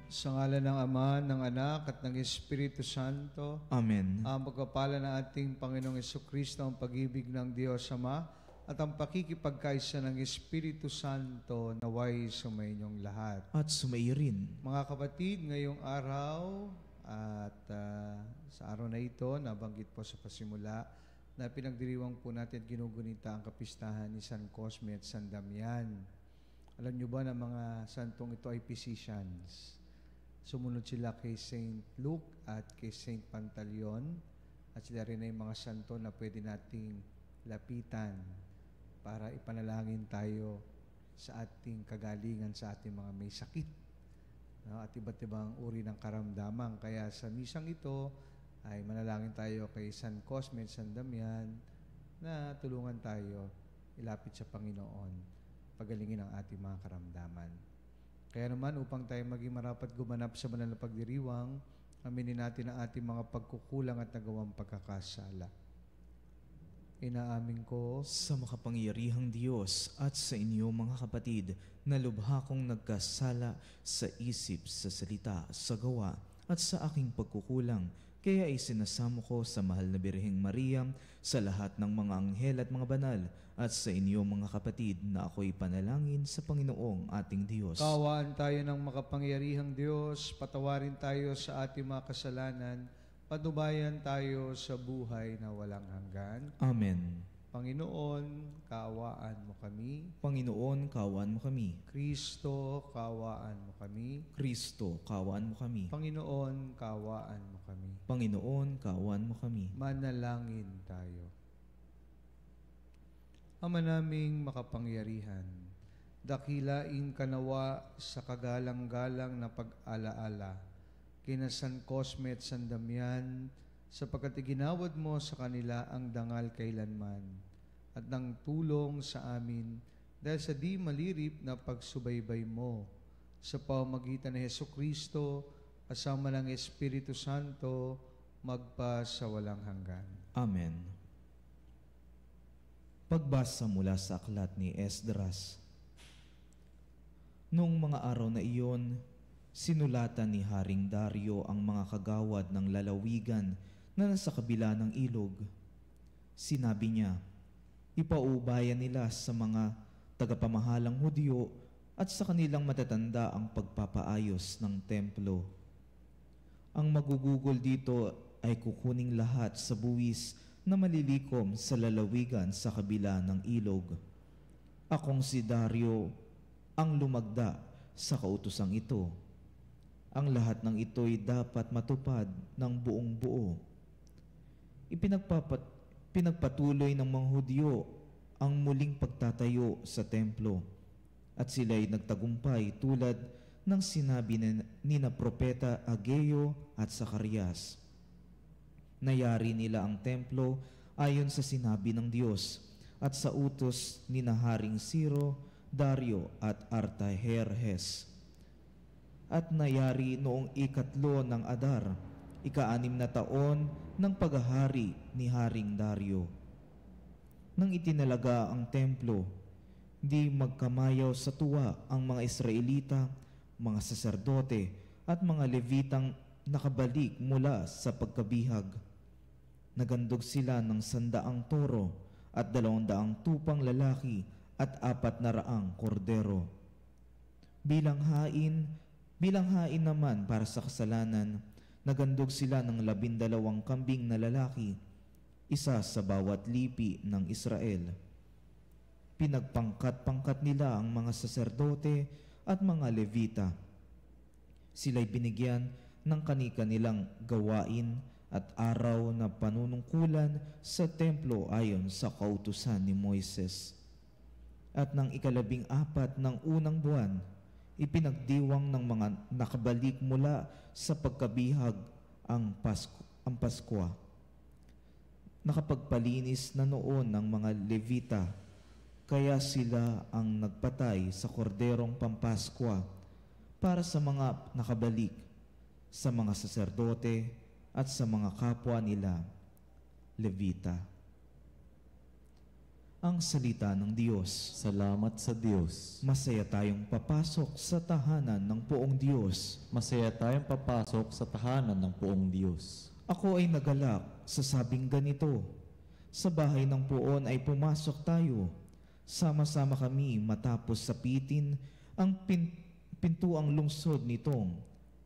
Sa ngalan ng Ama, ng Anak, at ng Espiritu Santo. Amen. Ang pagpapala ng ating Panginoong Jesucristo, ang pag-ibig ng Diyos Ama, at ang pakikipagkaisa ng Espiritu Santo naway sumainyong lahat. At sumaiyo rin. Mga kapatid, ngayong araw at sa araw na ito, nabanggit po sa pasimula, na pinagdiriwang po natin at ginugunita ang kapistahan ni San Cosme at San Damian. Alam nyo ba na mga santong ito ay physicians? Sumunod sila kay Saint Luke at kay Saint Pantaleon, at sila rin ay mga santo na pwede nating lapitan para ipanalangin tayo sa ating kagalingan, sa ating mga may sakit, no? At iba't ibang uri ng karamdaman. Kaya sa misang ito ay manalangin tayo kay San Cosme at San Damian na tulungan tayo ilapit sa Panginoon, pagalingin ang ating mga karamdaman. Kaya naman, upang tayo maging marapat gumanap sa banal na pagdiriwang, aminin natin ang ating mga pagkukulang at nagawang pagkakasala. Inaamin ko sa makapangyarihang Diyos at sa inyo mga kapatid, na lubha kong nagkasala sa isip, sa salita, sa gawa, at sa aking pagkukulang. Kaya ay sinasamo ko sa mahal na Birheng Maria, sa lahat ng mga anghel at mga banal, at sa inyo mga kapatid, na ako'y panalangin sa Panginoong ating Diyos. Kaawaan tayo ng makapangyarihang Diyos, patawarin tayo sa ating mga kasalanan, panubayan tayo sa buhay na walang hanggan. Amen. Panginoon, kaawaan mo kami. Panginoon, kaawaan mo kami. Kristo, kaawaan mo kami. Kristo, kaawaan mo kami. Panginoon, kaawaan mo kami. Panginoon, kaawaan mo kami. Manalangin tayo. Ama naming makapangyarihan, dakilain ka nawa sa kagalang-galang na pag-alaala kina San Cosme at San Damian, sapagkat iginawad mo sa kanila ang dangal kailanman at ng tulong sa amin dahil sa di malirip na pagsubaybay mo sa pamamagitan ni Jesucristo kasama ng Espiritu Santo magpa sa walang hanggan. Amen. Pagbasa mula sa aklat ni Esdras. Noong mga araw na iyon, sinulatan ni Haring Dario ang mga kagawad ng lalawigan na nasa kabila ng ilog. Sinabi niya, ipaubayan nila sa mga tagapamahalang Hudyo at sa kanilang matatanda ang pagpapaayos ng templo. Ang magugugol dito ay kukuning lahat sa buwis na malilikom sa lalawigan sa kabila ng ilog. Akong si Dario ang lumagda sa kautosang ito. Ang lahat ng ito'y dapat matupad ng buong buo. Pinagpatuloy ng mga Hudyo ang muling pagtatayo sa templo, at sila'y nagtagumpay tulad ng sinabi ni na Propeta Ageo at Zacarias. Nayari nila ang templo ayon sa sinabi ng Diyos at sa utos ni na Haring Ciro, Dario at Artaherjes. At nayari noong 3 ng Adar, 6 na taon ng paghahari ni Haring Dario. Nang itinalaga ang templo, di magkamayaw sa tuwa ang mga Israelita, mga saserdote at mga Levitang nakabalik mula sa pagkabihag. Nagandog sila ng 100 toro at 200 tupang lalaki at 400 kordero. Bilang hain naman para sa kasalanan, nagandog sila ng 12 kambing na lalaki, isa sa bawat lipi ng Israel. Pinagpangkat-pangkat nila ang mga saserdote at mga Levita. Sila'y binigyan ng kani-kanilang gawain at araw na panunungkulan sa templo ayon sa kautusan ni Moises. At ng 14 ng unang buwan, ipinagdiwang ng mga nakabalik mula sa pagkabihag ang Paskwa. Nakapagpalinis na noon ng mga Levita, kaya sila ang nagpatay sa korderong Pampaskwa para sa mga nakabalik, sa mga saserdote at sa mga kapwa nila, Levita. ang salita ng Diyos. Salamat sa Diyos. Masaya tayong papasok sa tahanan ng poong Diyos. Masaya tayong papasok sa tahanan ng poong Diyos. Ako ay nagalak sa sabing ganito. Sa bahay ng poon ay pumasok tayo. Sama-sama kami matapos sapitin ang pintuang lungsod nitong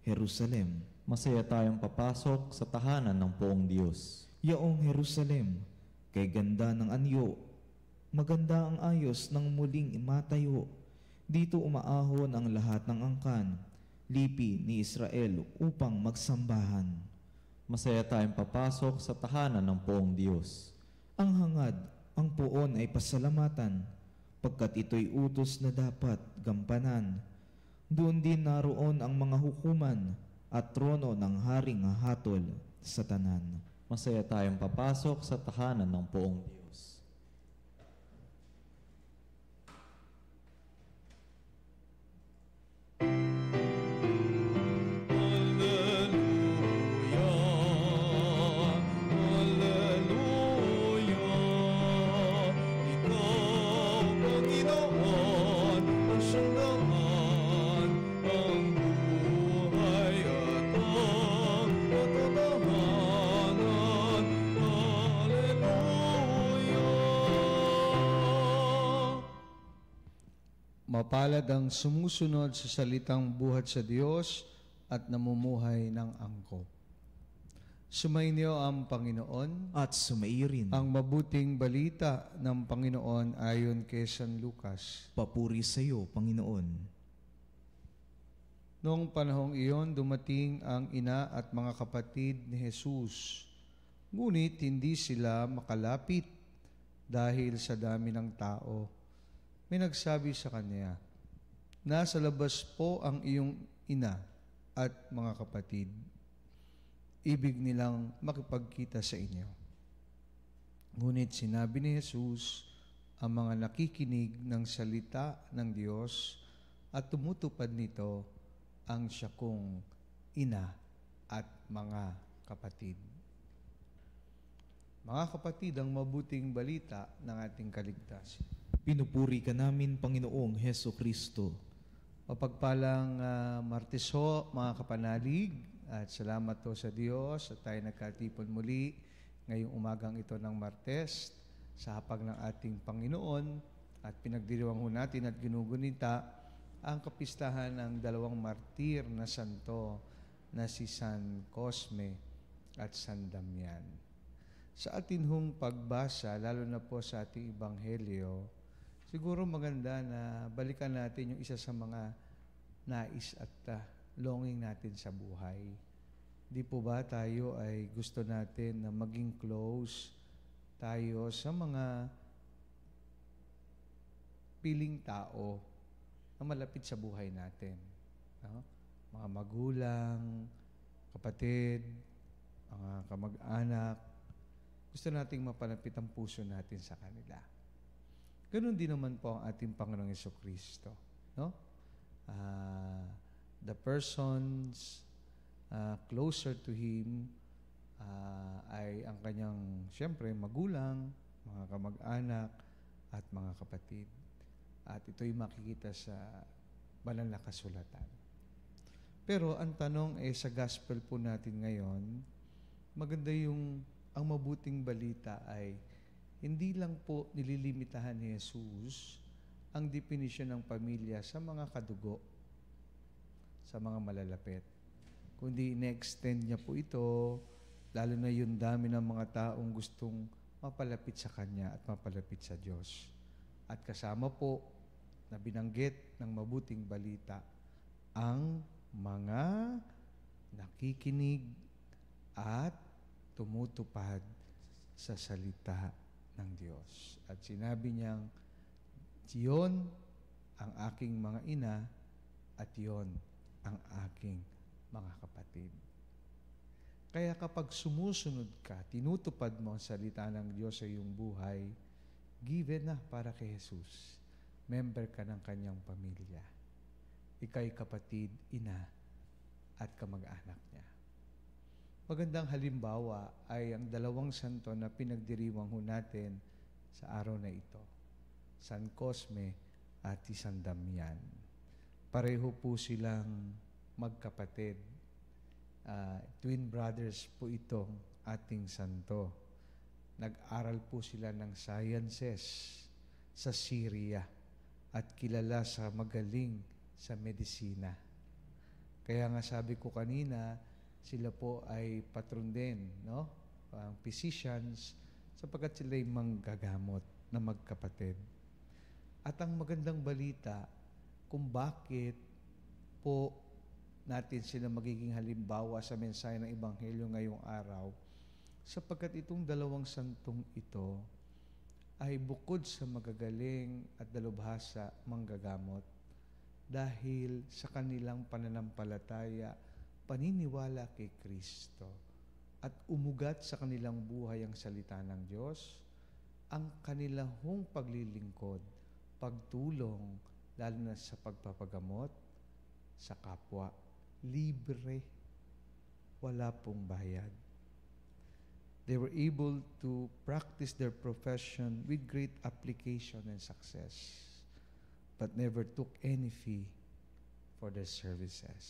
Jerusalem. Masaya tayong papasok sa tahanan ng poong Diyos. Yaong Jerusalem, kay ganda ng anyo, maganda ang ayos ng muling matayo. Dito umaahon ang lahat ng angkan, lipi ni Israel upang magsambahan. Masaya tayong papasok sa tahanan ng poong Diyos. Ang hangad, ang poon ay pasalamatan, pagkat ito'y utos na dapat gampanan. Doon din naroon ang mga hukuman at trono ng haring hatol sa tanan. Masaya tayong papasok sa tahanan ng poong Diyos. Mapalad ang sumusunod sa salitang buhat sa Diyos at namumuhay ng angkop. Sumainyo ang Panginoon. At sumairin. Ang mabuting balita ng Panginoon ayon kay San Lucas. Papuri sa iyo, Panginoon. Noong panahong iyon, dumating ang ina at mga kapatid ni Jesus. Ngunit hindi sila makalapit dahil sa dami ng tao. May nagsabi sa kanya, nasa labas po ang iyong ina at mga kapatid. Ibig nilang makipagkita sa inyo. Ngunit sinabi ni Jesus, ang mga nakikinig ng salita ng Diyos at tumutupad nito ang siya kong ina at mga kapatid. Mga kapatid, ang mabuting balita ng ating kaligtasan. Pinupuri ka namin, Panginoong Heso Kristo. Mapagpalang Martes ho, mga kapanalig, at salamat po sa Diyos at tayo nagkatipon muli ngayong umagang ito ng Martes sa hapag ng ating Panginoon at pinagdiriwang ho natin at ginugunita ang kapistahan ng dalawang martir na santo na si San Cosme at San Damian. Sa atin hong pagbasa, lalo na po sa ating Ebanghelyo, siguro maganda na balikan natin yung isa sa mga nais at longing natin sa buhay. Di po ba tayo ay gusto natin na maging close tayo sa mga piling tao na malapit sa buhay natin. No? Mga magulang, kapatid, mga kamag-anak, gusto nating mapalapit ang puso natin sa kanila. Ganun din naman po ang ating Panginoong Jesucristo. No? The persons closer to Him ay ang kanyang, siyempre, magulang, mga kamag-anak, at mga kapatid. At ito'y makikita sa banal na kasulatan. Pero ang tanong sa gospel po natin ngayon, maganda ang mabuting balita ay hindi lang po nililimitahan ni Jesus ang definisyon ng pamilya sa mga kadugo, sa mga malalapit. Kundi in-extend niya po ito, lalo na yung dami ng mga taong gustong mapalapit sa Kanya at mapalapit sa Diyos. At kasama po na binanggit ng mabuting balita ang mga nakikinig at tumutupad sa salita ng Diyos. At sinabi niyang, "Iyon ang aking mga ina at iyon ang aking mga kapatid." Kaya kapag sumusunod ka, tinutupad mo ang salita ng Diyos sa iyong buhay, given na para kay Jesus. Member ka ng kanyang pamilya. Ika'y kapatid, ina, at kamag-anak niya. Magandang halimbawa ay ang dalawang santo na pinagdiriwang ho natin sa araw na ito. San Cosme at si San Damian. Pareho po silang magkapatid. Twin brothers po itong ating santo. Nag-aral po sila ng sciences sa Syria at kilala sa magaling sa medisina. Kaya nga sabi ko kanina, sila po ay patron din, no? Physicians, sapagkat sila ay manggagamot na magkapatid. At ang magandang balita kung bakit po natin sila magiging halimbawa sa mensahe ng Ebanghelyo ngayong araw, sapagkat itong dalawang santong ito ay bukod sa magagaling at dalubhasa manggagamot, dahil sa kanilang pananampalataya, paniniwala kay Kristo, at umugat sa kanilang buhay ang salita ng Diyos, ang kanilang paglilingkod, pagtulong, lalo na sa pagpapagamot sa kapwa, libre, wala pong bayad. They were able to practice their profession with great application and success, but never took any fee for their services.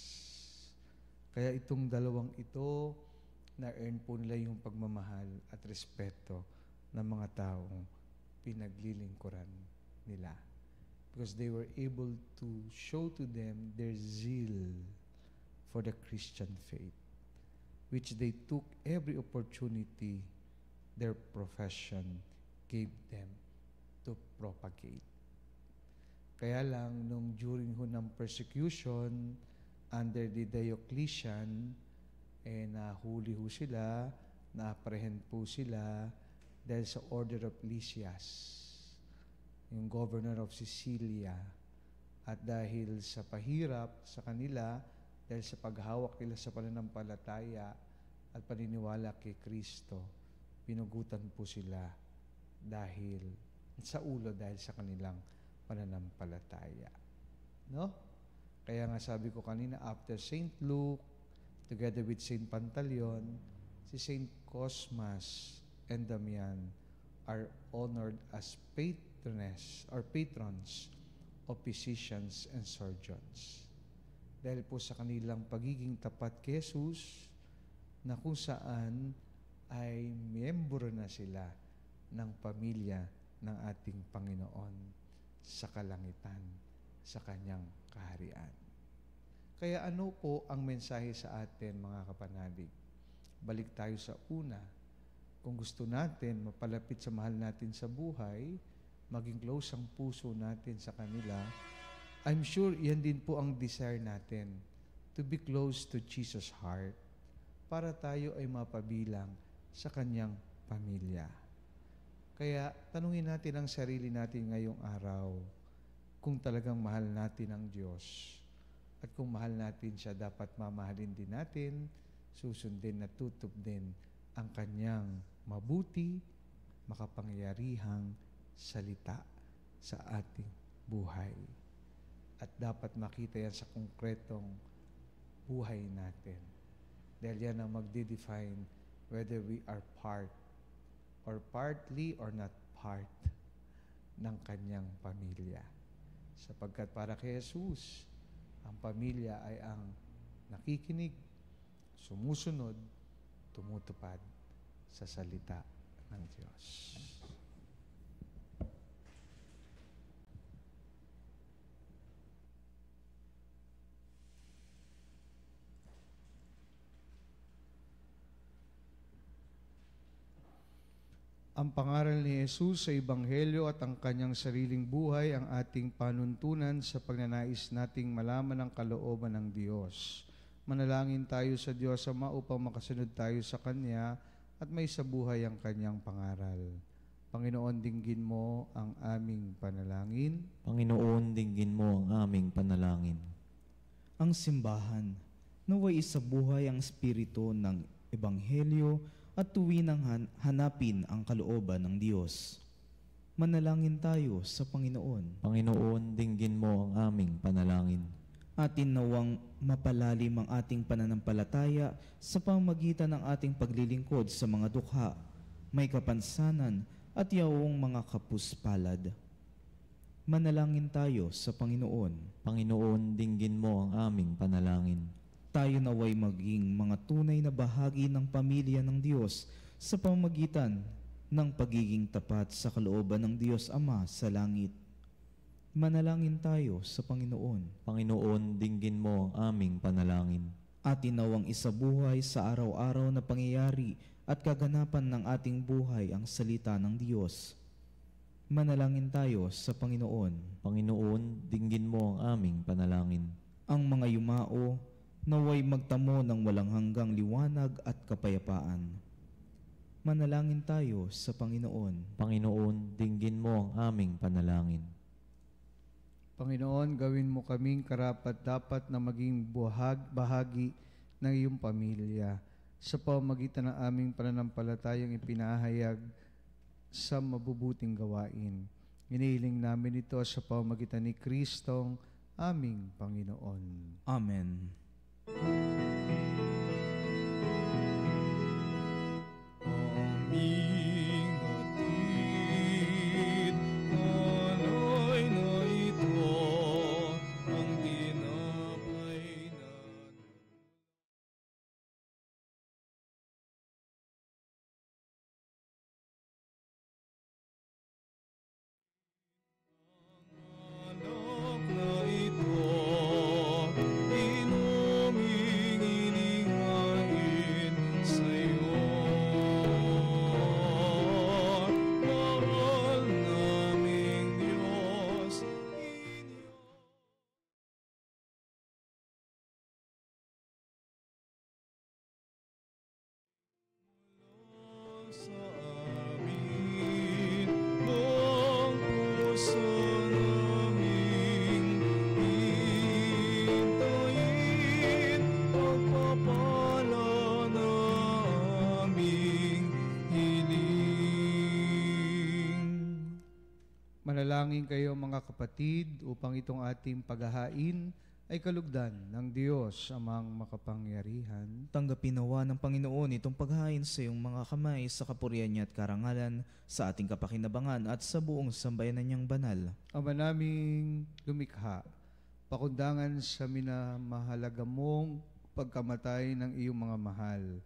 Kaya itong dalawang ito, na-earn po nila yung pagmamahal at respeto ng mga taong pinaglilingkuran nila. Because they were able to show to them their zeal for the Christian faith, which they took every opportunity their profession gave them to propagate. Kaya lang, nung during ho ng persecution under the Diocletian, nahuli ho sila, na-apprehend po sila dahil sa order of Lysias, yung governor of Sicilia. At dahil sa pahirap sa kanila, dahil sa paghawak nila sa pananampalataya at paniniwala kay Kristo, pinugutan po sila dahil sa ulo, dahil sa kanilang pananampalataya. No? Kaya nga sabi ko kanina, after St. Luke, together with St. Pantaleon, si St. Cosmas and Damian are honored as patrons of physicians and surgeons. Dahil po sa kanilang pagiging tapat kay Jesus, na kung saan ay miyembro na sila ng pamilya ng ating Panginoon sa kalangitan, sa Kanyang kaharian. Kaya ano po ang mensahe sa atin, mga kapanalig? Balik tayo sa una. Kung gusto natin mapalapit sa mahal natin sa buhay, maging close ang puso natin sa kanila, I'm sure yan din po ang desire natin, to be close to Jesus' heart, para tayo ay mapabilang sa Kanyang pamilya. Kaya tanungin natin ang sarili natin ngayong araw, kung talagang mahal natin ang Diyos. At kung mahal natin siya, dapat mamahalin din natin, susundin at tutup din ang Kanyang mabuti, makapangyarihang salita sa ating buhay. At dapat makita yan sa konkretong buhay natin. Dahil yan ang magde-define whether we are part or partly or not part ng Kanyang pamilya. Sapagkat para kay Jesus, ang pamilya ay ang nakikinig, sumusunod, tumutupad sa salita ng Diyos. Ang pangaral ni Jesus sa Ebanghelyo at ang Kanyang sariling buhay ang ating panuntunan sa pagnanais nating malaman ang kalooban ng Diyos. Manalangin tayo sa Diyos Ama upang makasunod tayo sa Kanya at may sabuhay ang Kanyang pangaral. Panginoon, dinggin mo ang aming panalangin. Panginoon, dinggin mo ang aming panalangin. Ang simbahan, naway isabuhay ang espiritu ng Ebanghelyo at tuwinang hanapin ang kalooban ng Diyos. Manalangin tayo sa Panginoon. Panginoon, dinggin mo ang aming panalangin. Atin nawang mapalalim ang ating pananampalataya sa pamamagitan ng ating paglilingkod sa mga dukha, may kapansanan at yaong mga kapuspalad. Manalangin tayo sa Panginoon. Panginoon, dinggin mo ang aming panalangin. Tayo naway maging mga tunay na bahagi ng pamilya ng Diyos sa pamamagitan ng pagiging tapat sa kalooban ng Diyos Ama sa langit. Manalangin tayo sa Panginoon. Panginoon, dinggin mo ang aming panalangin. Atin nawang isabuhay sa araw-araw na pangyayari at kaganapan ng ating buhay ang salita ng Diyos. Manalangin tayo sa Panginoon. Panginoon, dinggin mo ang aming panalangin. Ang mga yumao naway magtamo ng walang hanggang liwanag at kapayapaan. Manalangin tayo sa Panginoon. Panginoon, dinggin mo ang aming panalangin. Panginoon, gawin mo kaming karapat-dapat na maging bahagi ng iyong pamilya sa pamamagitan ng aming pananampalatayang ipinahayag sa mabubuting gawain. Inihiling namin ito sa pamamagitan ni Kristong aming Panginoon. Amen. Aming hatid, alay na ito, ang tinapay na anak na ito, inuming inihain sa'yo. Mahal naming Diyos, sa amin, buong puso naming hintayin, pagpapala na aming hiling. Manalangin kayo mga kapatid upang itong ating paghahain ay kalugdan ng Diyos amang makapangyarihan. Tanggapin nawa ng Panginoon itong paghain sa iyong mga kamay sa kapurihan niya at karangalan sa ating kapakinabangan at sa buong sambayanan niyang banal. Ama naming lumikha, pakundangan sa minamahalaga mong pagkamatay ng iyong mga mahal.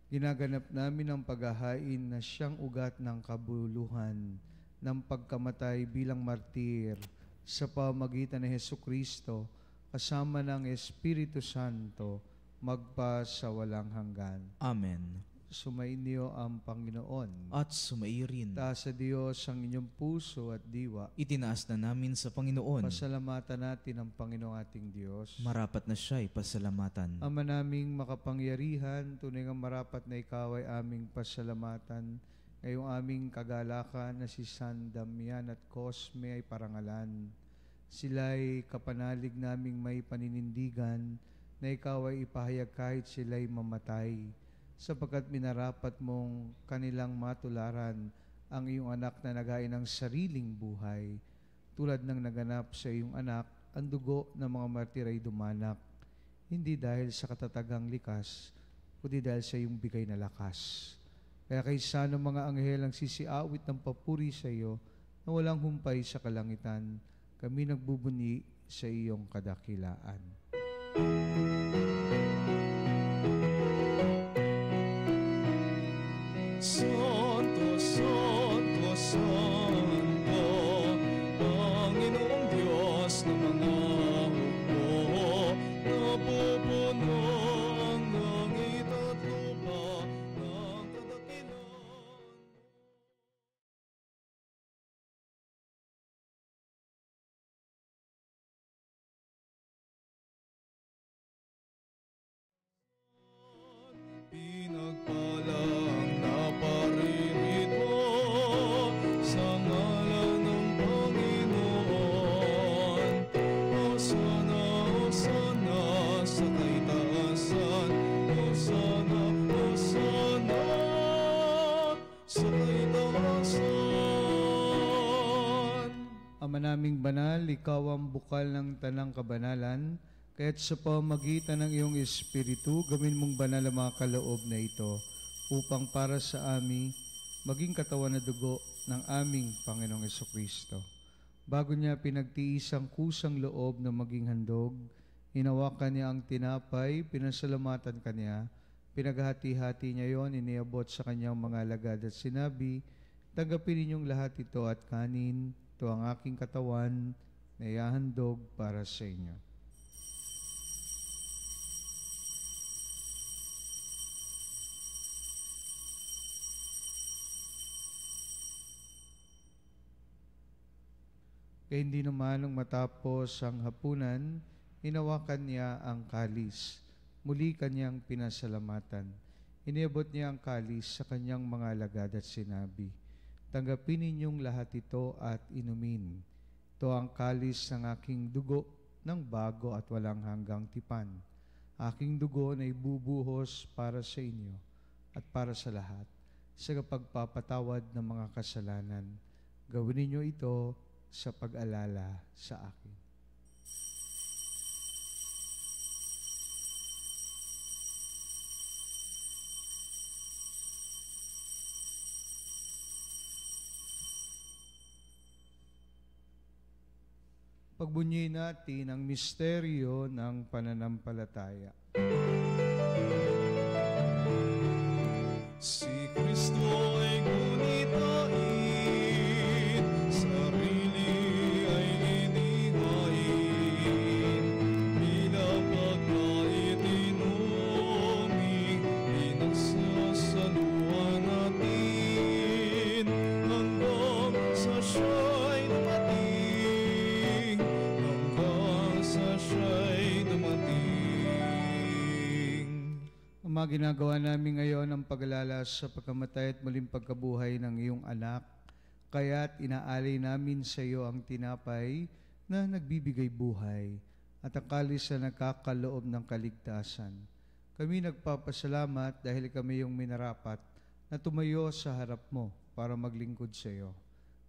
Ginaganap namin ang paghahain na siyang ugat ng kabuluhan ng pagkamatay bilang martir sa pamamagitan ni Hesukristo kasama ng Espiritu Santo magpa sa walang hanggan. Amen. Sumainyo ang Panginoon. At sumairin. Taas sa Diyos ang inyong puso at diwa. Itinaas na namin sa Panginoon. Pasalamatan natin ang Panginoong ating Diyos. Marapat na siya'y pasalamatan. Ama naming makapangyarihan, tunay nga marapat na ikaw ay aming pasalamatan. Ngayong aming kagalakan na si San Damian at Cosme ay parangalan. Sila'y kapanalig naming may paninindigan na ikaw ay ipahayag kahit sila'y mamatay, sapagkat minarapat mong kanilang matularan ang iyong anak na naghain ng sariling buhay. Tulad ng naganap sa iyong anak, ang dugo ng mga martir ay dumanak, hindi dahil sa katatagang likas, kundi dahil sa iyong bigay na lakas. Kaya kaysa ng mga anghel ang sisiawit ng papuri sa iyo na walang humpay sa kalangitan, kami nagbubuni sa iyong kadakilaan. Santo, Santo, Santo, Panginoong Diyos ng mga hukbo, napupuno ang langit at lupa ng kadakilaan. Pinagpalang naparirito sa ngalan ng Panginoon. Hosana, Hosana sa kaitaasan. Hosana, Hosana sa kaitaasan. Ama naming banal, ikaw ang bukal ng tanang kabanalan, kaya't sa pamamagitan ng iyong Espiritu, gawin mong banal ang mga kaloob na ito, upang para sa amin, maging katawan na dugo ng aming Panginoong Hesukristo. Bago niya pinagtiis ang kusang loob na maging handog, hinawakan niya ang tinapay, pinasalamatan kanya, pinaghati-hati niya yon, iniabot sa kanyang mga alagad at sinabi, "Tanggapin ninyong lahat ito at kanin, ito ang aking katawan na ihahandog para sa inyo." Kaya hindi naman nung matapos ang hapunan, hinawakan niya ang kalis. Muli kanyang pinasalamatan. Iniabot niya ang kalis sa kanyang mga alagad at sinabi, "Tanggapin ninyong lahat ito at inumin. Ito ang kalis ng aking dugo ng bago at walang hanggang tipan. Aking dugo na ibubuhos para sa inyo at para sa lahat sa pagpapatawad ng mga kasalanan. Gawin ninyo ito sa pag-alala sa akin." Pagbunyi natin ang misteryo ng pananampalataya. Si Kristo ay gunitain, sarili ay inihain, bilang pagkain inuming, pinagsasaluhan natin, hanggang sa siya'y dumating, hanggang sa siya'y dumating. Ang mga ginagawa namin ngayon ang pag-alala sa pagkamatay at muling pagkabuhay ng iyong anak, kaya't inaalay namin sa iyo ang tinapay na nagbibigay buhay at ang kalis na nagkakaloob ng kaligtasan. Kami nagpapasalamat dahil kami yung minarapat na tumayo sa harap mo para maglingkod sa iyo.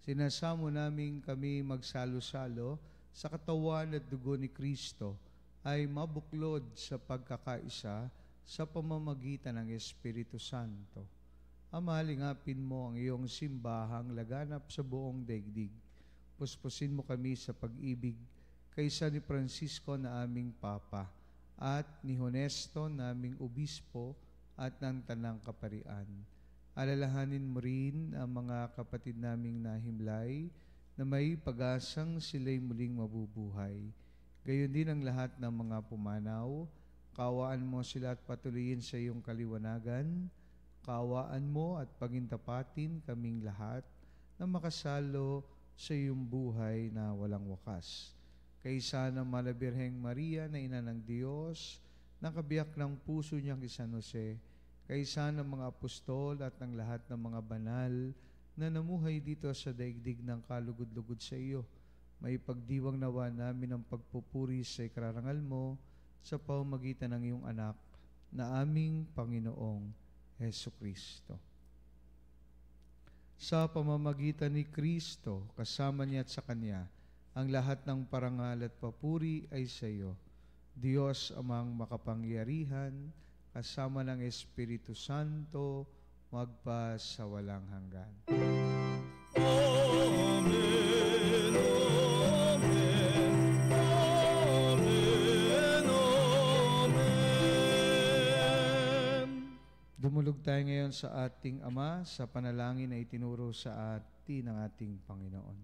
Sinasamo namin kami magsalo-salo sa katawan at dugo ni Kristo ay mabuklod sa pagkakaisa sa pamamagitan ng Espiritu Santo. Ama, lingapin mo ang iyong simbahang laganap sa buong daigdig. Puspusin mo kami sa pag-ibig kaysa ni Francisco na aming Papa at ni Honesto naming Obispo at ng Tanang Kaparian. Alalahanin mo rin ang mga kapatid naming nahimlay na may pag-asang sila'y muling mabubuhay. Gayon din ang lahat ng mga pumanaw. Kaawaan mo sila at patuloyin sa iyong kaliwanagan. Kaawaan mo at pagintapatin kaming lahat na makasalo sa iyong buhay na walang wakas. Kaysa ng Malabirheng Maria na Ina ng Diyos, nakabiyak ng puso niyang San Jose, kaysa ng mga apostol at ng lahat ng mga banal na namuhay dito sa daigdig ng kalugod-lugod sa iyo, may pagdiwang nawa namin ang pagpupuri sa ikarangal mo sa pamamagitan ng iyong anak na aming Panginoong Hesukristo. Sa pamamagitan ni Kristo, kasama niya at sa Kanya, ang lahat ng parangal at papuri ay sa iyo, Diyos amang makapangyarihan, kasama ng Espiritu Santo, magpa sa walang hanggan. Amen, amen, amen, amen. Dumulog tayo ngayon sa ating Ama sa panalangin na itinuro sa atin ng ating Panginoon.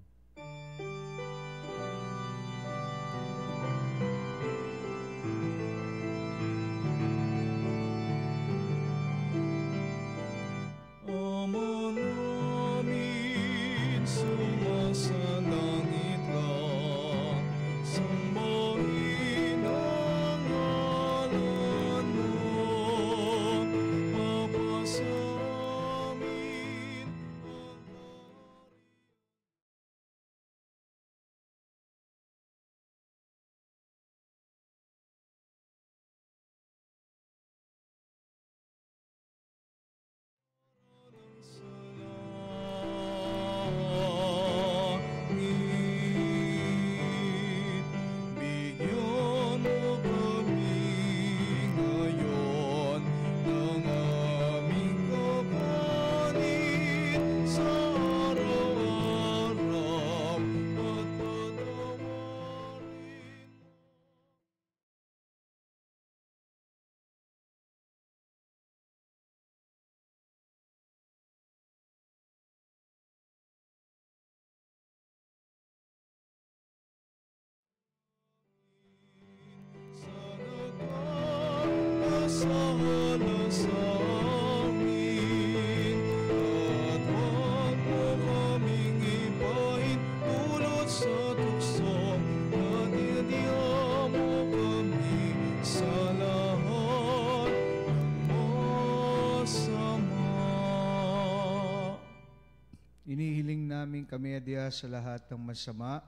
kami adya sa lahat ng masama,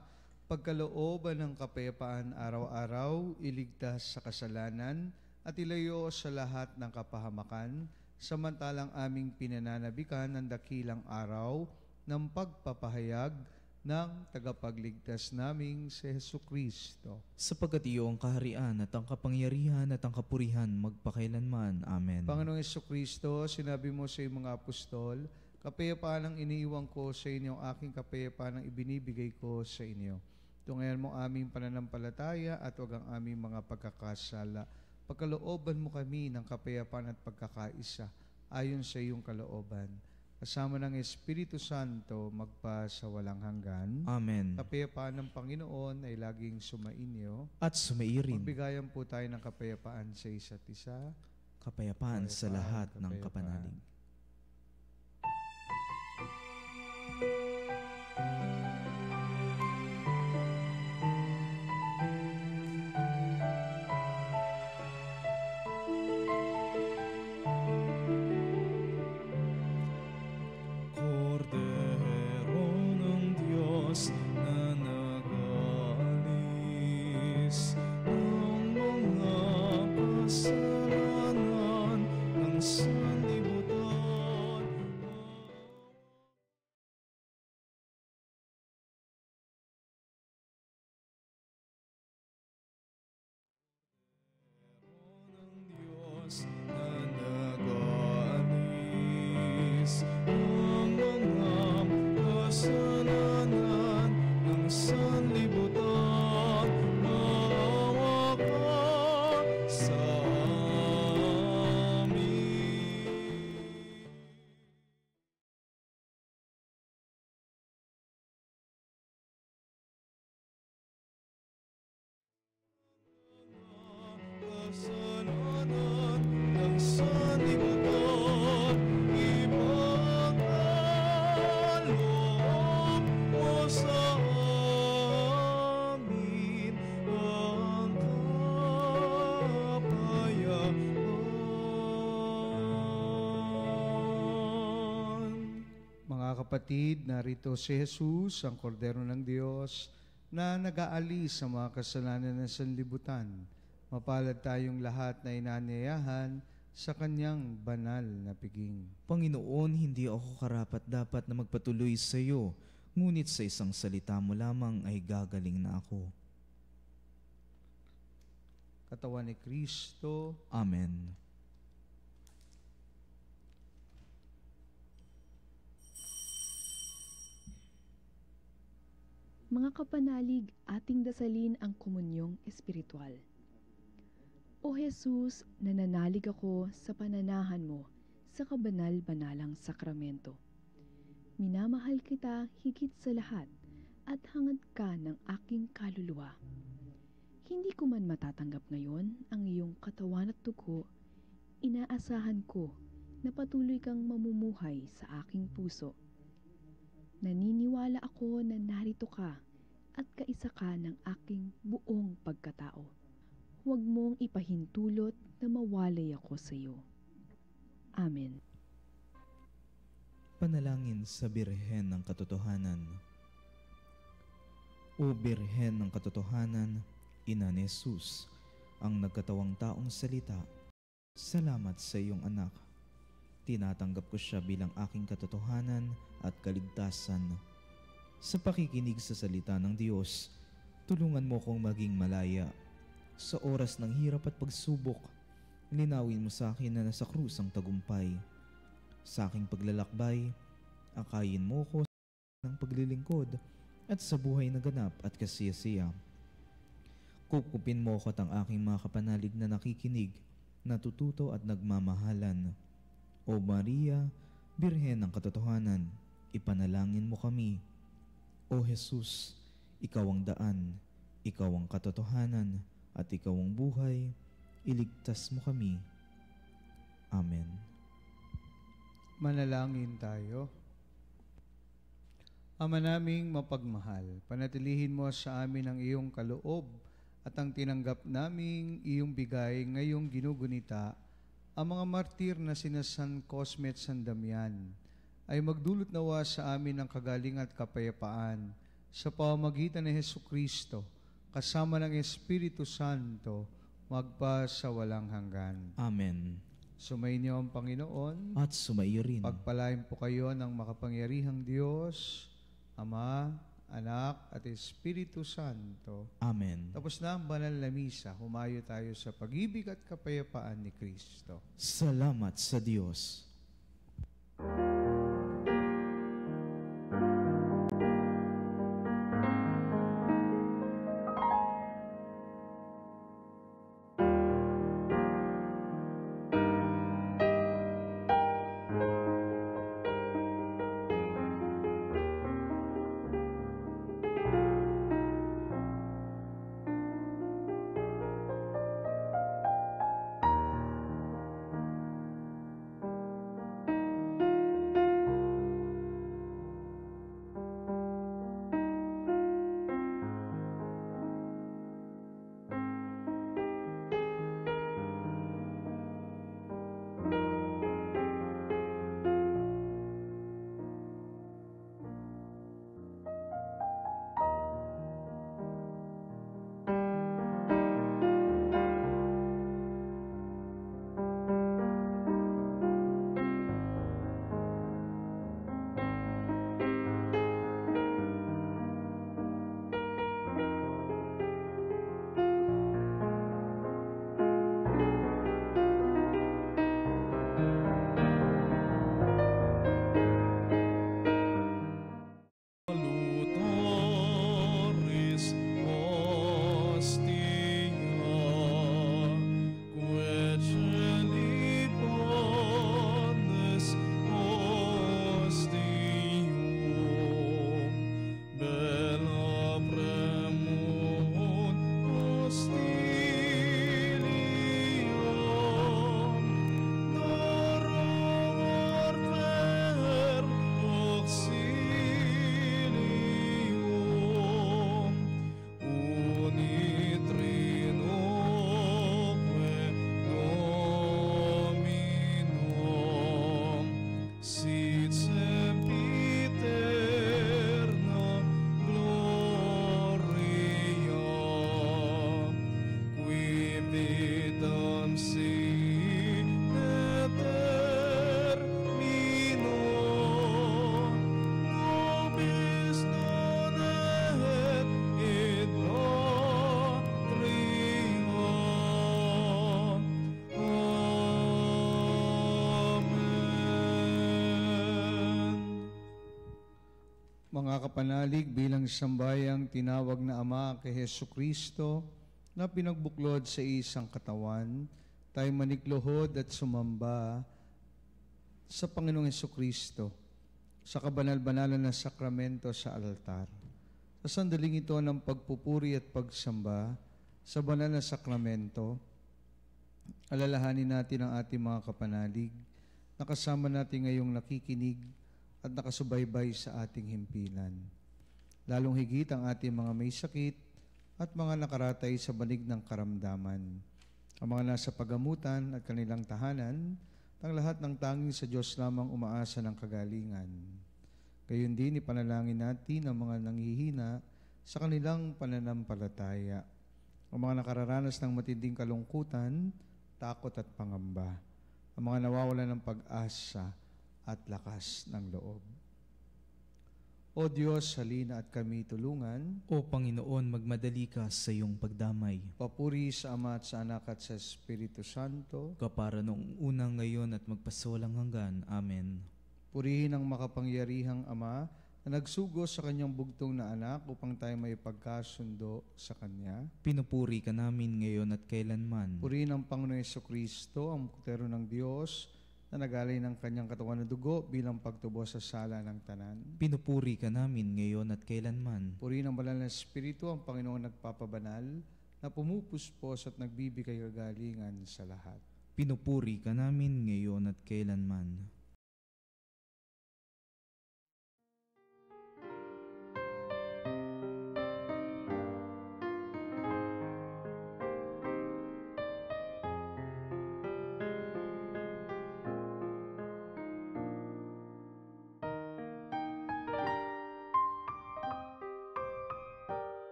pagkalooban ng kapayapaan araw-araw, iligtas sa kasalanan, at ilayo sa lahat ng kapahamakan, samantalang aming pinananabikan ng dakilang araw ng pagpapahayag ng tagapagligtas naming si Jesucristo. Sapagkat iyo ang kaharian at ang kapangyarihan at ang kapurihan magpakailanman. Amen. Panginoong Jesucristo, sinabi mo sa iyong mga apostol, kapayapaan ang iniiwan ko sa inyo, aking kapayapaan ang ibinibigay ko sa inyo. Tungayan mo aming pananampalataya at huwag ang aming mga pagkakasala. Pagkalooban mo kami ng kapayapaan at pagkakaisa ayon sa iyong kalooban. Kasama ng Espiritu Santo magpa sa walang hanggan. Amen. Kapayapaan ng Panginoon ay laging sumainyo. At sumairin Magbigayan po tayo ng kapayapaan sa isa't isa. kapayapaan sa lahat ng kapanalig. Kordero ng Diyos na nag-aalis ng mga kasalanan ng sanlibutan. Ng Diyos na nag-aalis ng mga kasalanan ng sanlibutan. Maawa ka sa amin. Kasalanan ng sanlibutan, ipagkaloob mo sa amin ang kapayapaan. Mga kapatid, narito si Jesus, ang kordero ng Diyos, na nag-aalis sa mga kasalanan ng sanlibutan. Mapalad tayong lahat na inanyayahan sa kanyang banal na piging. Panginoon, hindi ako karapat-dapat na magpatuloy sa iyo, ngunit sa isang salita mo lamang ay gagaling na ako. Katawan ni Kristo, Amen. Mga kapanalig, ating dasalin ang komunyong espiritual. O Jesus, nananalig ako sa pananahan mo sa kabanal-banalang sakramento. Minamahal kita higit sa lahat at hangad ka ng aking kaluluwa. Hindi ko man matatanggap ngayon ang iyong katawan at dugo, inaasahan ko na patuloy kang mamumuhay sa aking puso. Naniniwala ako na narito ka at kaisa ka ng aking buong pagkatao. Huwag mong ipahintulot na mawalay ako sa iyo. Amen. Panalangin sa Birhen ng Katotohanan. O Birhen ng Katotohanan, Ina ni Jesus, ang nagkatawang taong salita, salamat sa iyong anak. Tinatanggap ko siya bilang aking katotohanan at kaligtasan. Sa pakikinig sa salita ng Diyos, tulungan mo kong maging malaya. Sa oras ng hirap at pagsubok, linawin mo sa akin na nasa krus ang tagumpay. Sa aking paglalakbay, akayin mo ko ng paglilingkod at sa buhay na ganap at kasiyasiya. Kukupin mo ko at ang aking mga kapanalig na nakikinig, natututo at nagmamahalan. O Maria, Birhen ng Katotohanan, ipanalangin mo kami. O Jesus, ikaw ang daan, ikaw ang katotohanan, at ikaw ang buhay, iligtas mo kami. Amen. manalangin tayo. Ama naming mapagmahal, panatilihin mo sa amin ang iyong kaloob at ang tinanggap naming iyong bigay ngayong ginugunita ang mga martir na sina San Cosme at San Damian ay magdulot nawa sa amin ng kagalingan at kapayapaan sa pamamagitan ni Hesukristo, kasama ng Espiritu Santo, magpa sa walang hanggan. Amen. Sumainyo ang Panginoon. At sumaiyo rin. Pagpalain po kayo ng makapangyarihang Diyos, Ama, Anak, at Espiritu Santo. Amen. Tapos na ang banal na misa, humayo tayo sa pag-ibig at kapayapaan ni Kristo. Salamat sa Diyos. Salutaris hostia, quae celi pones hostium, bella premunt hostilium, doror per auxilium, unitrinoque Dominum, sit sempiterna gloria, qui vitam sine termino, nobis non et patria. Amen. Mga kapanalig, bilang sambayang tinawag na Ama kay Hesukristo na pinagbuklod sa isang katawan, tayo manikluhod at sumamba sa Panginoong Hesukristo sa kabanal-banalan na sakramento sa altar. Sa sandaling ito ng pagpupuri at pagsamba sa banal na sakramento, alalahanin natin ang ating mga kapanalig na kasama natin ngayong nakikinig at nakasubaybay sa ating himpilan. Lalong higit ang ating mga may sakit at mga nakaratay sa banig ng karamdaman. Ang mga nasa pagamutan at kanilang tahanan, ang lahat ng tanging sa Diyos lamang umaasa ng kagalingan. Gayon din ipanalangin natin ang mga nanghihina sa kanilang pananampalataya. Ang mga nakararanas ng matinding kalungkutan, takot at pangamba. Ang mga nawawalan ng pag-asa at lakas ng loob. O Diyos, halina at kami tulungan. O Panginoon, magmadali ka sa iyong pagdamay. Papuri sa Ama at sa Anak at sa Espiritu Santo. Kapara noong unang, ngayon at magpasawalang hanggan. Amen. Purihin ang makapangyarihang Ama na nagsugo sa kanyang bugtong na anak upang tayo may pagkasundo sa Kanya. Pinupuri ka namin ngayon at kailanman. Purihin ang Panginoong Hesukristo, ang Kordero ng Diyos, na nagalay ng kanyang katawan na dugo bilang pagtubos sa sala ng tanan. Pinupuri ka namin ngayon at kailanman. Purihin ang banal na Espiritu, ang Panginoong nagpapabanal, na pumupuspos at nagbibigay kagalingan sa lahat. Pinupuri ka namin ngayon at kailanman.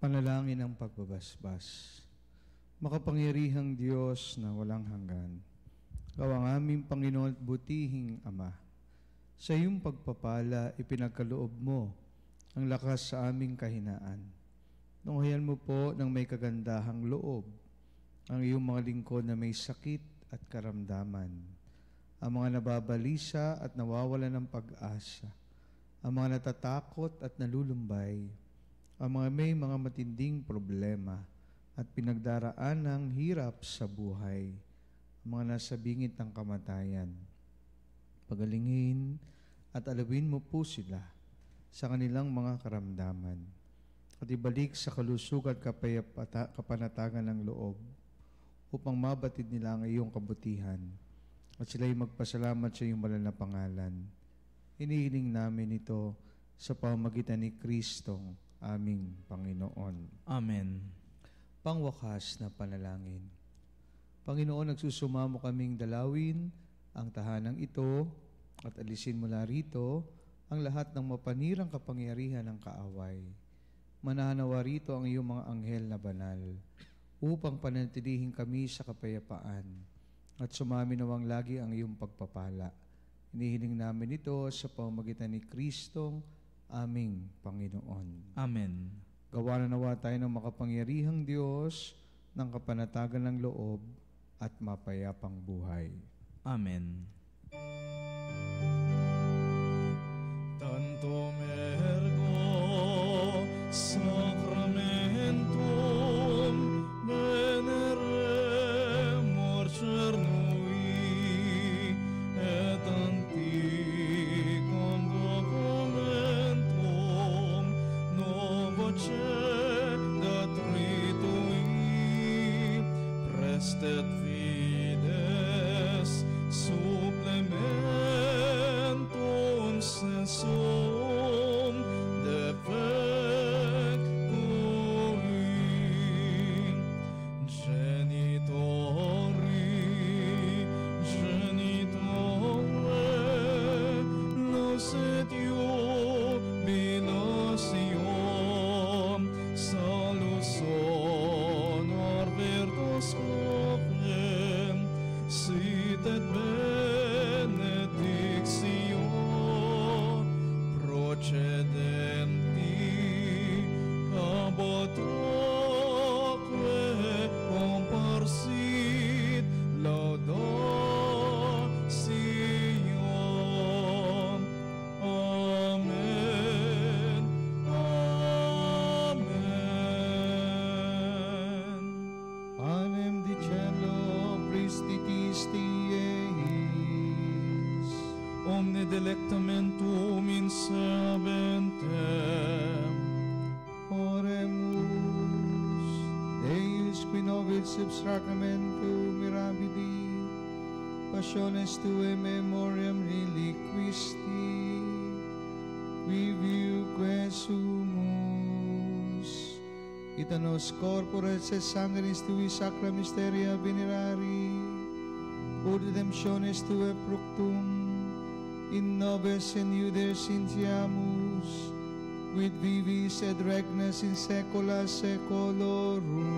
Panalangin ng pagbabasbas. Makapangyarihang Diyos na walang hanggan, Ikaw ang aming Panginoon at butihing Ama. Sa iyong pagpapala, ipinagkaloob mo ang lakas sa aming kahinaan. Tunghayan mo po ng may kagandahang loob ang iyong mga lingkod na may sakit at karamdaman, ang mga nababalisa at nawawalan ng pag-asa, ang mga natatakot at nalulumbay, ang mga may mga matinding problema at pinagdaraan ng hirap sa buhay, ang mga nasa bingit ng kamatayan. Pagalingin at alawin mo po sila sa kanilang mga karamdaman at ibalik sa kalusugan at kapanatagan ng loob upang mabatid nila ang iyong kabutihan at sila'y magpasalamat sa iyong banal na pangalan. Hinihiling namin ito sa pamamagitan ni Kristong aming Panginoon. Amen. Pangwakas na panalangin. Panginoon, nagsusumamo kaming dalawin ang tahanang ito at alisin mula rito ang lahat ng mapanirang kapangyarihan ng kaaway. Mananawa rito ang iyong mga anghel na banal upang panatilihin kami sa kapayapaan at sumami nawang lagi ang iyong pagpapala. Hinihiling namin ito sa pamamagitan ni Kristong aming Panginoon. Amen. Gawa na nawa tayo ng makapangyarihang Diyos ng kapanatagan ng loob at mapayapang buhay. Amen. Tantum ergo sacramentum veneremur cernui et antiquam documentum novoce datritui prestet fides supplementum sensum defectui genitore nos et jubilatio salus honor virtus oplem sit et benedictio procedenti ab utroque comparsit laudatio. Amen. Amen. Panem dicendo Christi eis. Omne delectamentum in sabentem. Oremus. Deus qui nobis sub sacramentum mirabili, passiones tuae memoriam reliquisti, viviuque sumus, ita nos corporis et sanguinis tui sacra mysteria venerari, ut redemptionis tuae fructum, in nobis in iudes intiamus, quid vivis et regnas in saecula saeculorum.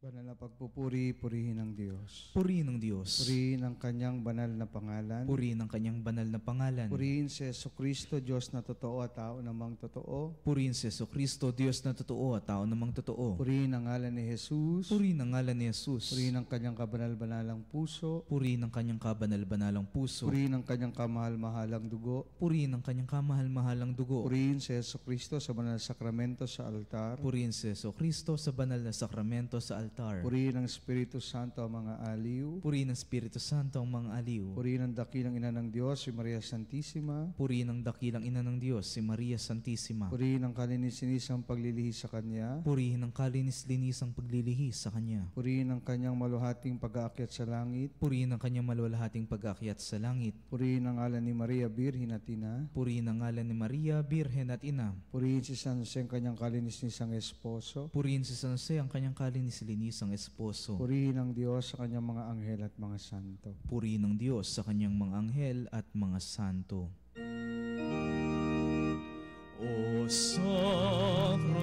Banal na pagpupuri, purihin ng Diyos. Purihin ng Diyos. Purihin ang kanyang banal na pangalan. Purihin ang kanyang banal na pangalan. Purihin si Jesucristo, Diyos na totoo at tao namang totoo. Purihin si Jesucristo, Diyos na totoo at tao namang totoo. Purihin ang ngalan ni Jesus. Purihin ang ngalan ni Jesus. Purihin ang kanyang kabanal-banalang puso. Purihin ang kanyang kabanal-banalang puso. Purihin ang kanyang kamahal-mahalang dugo. Purihin ang kanyang kamahal-mahalang dugo. Purihin si Jesucristo sa banal na sakramento sa altar. Purihin si Jesucristo sa banal na sakramento sa altar. Purihin ang Espiritu Santo ang mga aliw. Purihin ang Espiritu Santo ang mga aliw. Purihin ang dakilang ina ng Diyos, si Maria Santissima. Purihin ang dakilang ina ng Diyos, si Maria Santissima. Purihin ang kalinis-sinisang paglilihis sa Kanya. Purihin ang kalinis-linisang paglilihis sa Kanya. Purihin ang kanyang maluhating pag-aakyat sa langit. Purihin ang kanyang maluwalhating pag-akyat sa langit. Purihin ang ngalan ni Maria, Birhen at Ina. Purihin ang ngalan ni Maria, Birhen at Ina. Purihin si San Jose ang kanyang kalinis-sinisang esposo. Purihin si San Jose ang kanyang kalinis-linisang esposo. Purihin ang Diyos sa kanyang mga anghel at mga santo. Purihin ng Diyos sa kanyang mga anghel at mga santo. O Sacra